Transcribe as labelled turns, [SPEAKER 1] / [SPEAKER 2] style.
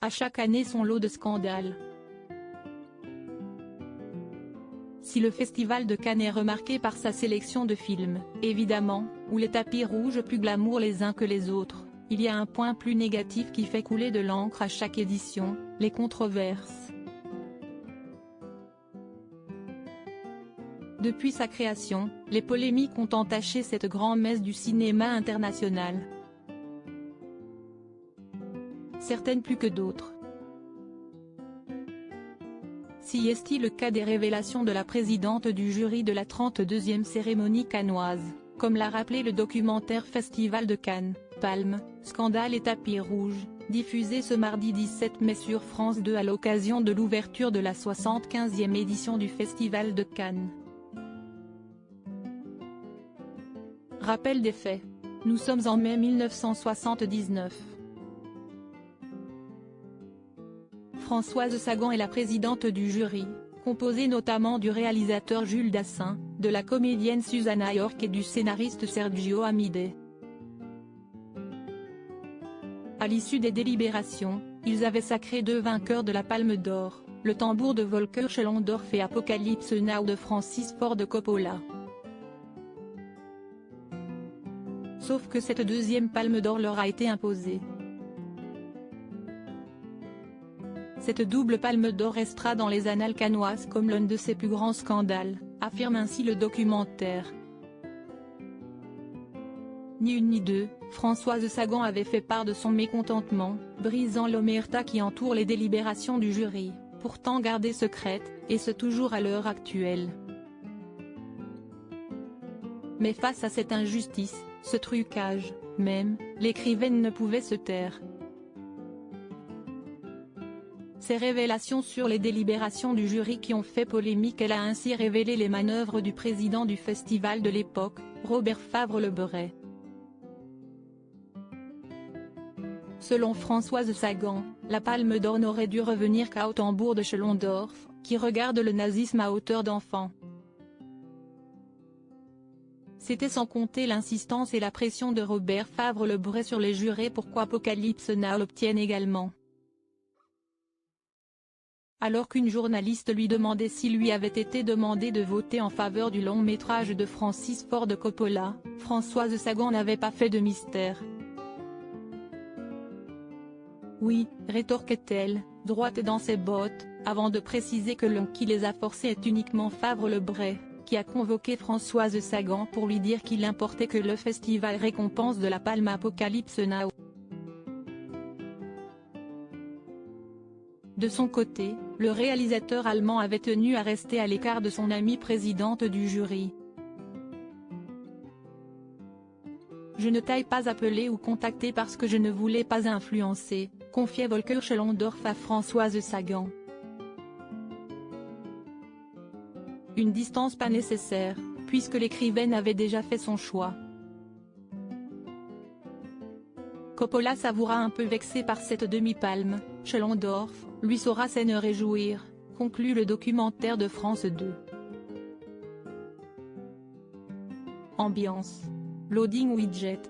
[SPEAKER 1] a chaque année son lot de scandales. Si le Festival de Cannes est remarqué par sa sélection de films, évidemment, où les tapis rouges plus glamour les uns que les autres, il y a un point plus négatif qui fait couler de l'encre à chaque édition, les controverses. Depuis sa création, les polémiques ont entaché cette grand-messe du cinéma international. Certaines plus que d'autres. Si est le cas des révélations de la présidente du jury de la 32e cérémonie cannoise, comme l'a rappelé le documentaire Festival de Cannes, Palme, Scandale et tapis rouge, diffusé ce mardi 17 mai sur France 2 à l'occasion de l'ouverture de la 75e édition du Festival de Cannes. Rappel des faits. Nous sommes en mai 1979. Françoise Sagan est la présidente du jury, composée notamment du réalisateur Jules Dassin, de la comédienne Susanna York et du scénariste Sergio Amide. À l'issue des délibérations, ils avaient sacré 2 vainqueurs de la Palme d'Or, Le Tambour de Volker Schlondorf et Apocalypse Now de Francis Ford Coppola. Sauf que cette 2e Palme d'Or leur a été imposée. Cette double Palme d'Or restera dans les annales cannoises comme l'un de ses plus grands scandales, affirme ainsi le documentaire. Ni une ni deux, Françoise Sagan avait fait part de son mécontentement, brisant l'omerta qui entoure les délibérations du jury, pourtant gardée secrète, et ce toujours à l'heure actuelle. Mais face à cette injustice, ce trucage, même, l'écrivaine ne pouvait se taire. Ces révélations sur les délibérations du jury qui ont fait polémique, elle a ainsi révélé les manœuvres du président du festival de l'époque, Robert Favre-Leberet. Selon Françoise Sagan, la Palme d'Or n'aurait dû revenir qu'à Au Tambour de Schlondorf, qui regarde le nazisme à hauteur d'enfant. C'était sans compter l'insistance et la pression de Robert Favre-Lebret sur les jurés pour qu'Apocalypse Now l'obtienne également. Alors qu'une journaliste lui demandait s'il lui avait été demandé de voter en faveur du long-métrage de Francis Ford Coppola, Françoise Sagan n'avait pas fait de mystère. Oui, rétorquait-elle, droite dans ses bottes, avant de préciser que l'un qui les a forcés est uniquement Favre-Lebret, qui a convoqué Françoise Sagan pour lui dire qu'il importait que le festival récompense de la Palme Apocalypse Now. De son côté, le réalisateur allemand avait tenu à rester à l'écart de son amie présidente du jury. Je ne t'ai pas appelé ou contacté parce que je ne voulais pas influencer, confiait Volker Schlondorf à Françoise Sagan. Une distance pas nécessaire, puisque l'écrivaine avait déjà fait son choix. Coppola s'avouera un peu vexé par cette demi-palme, Schlondorf, lui saura s'en réjouir, conclut le documentaire de France 2. Ambiance. Loading widget.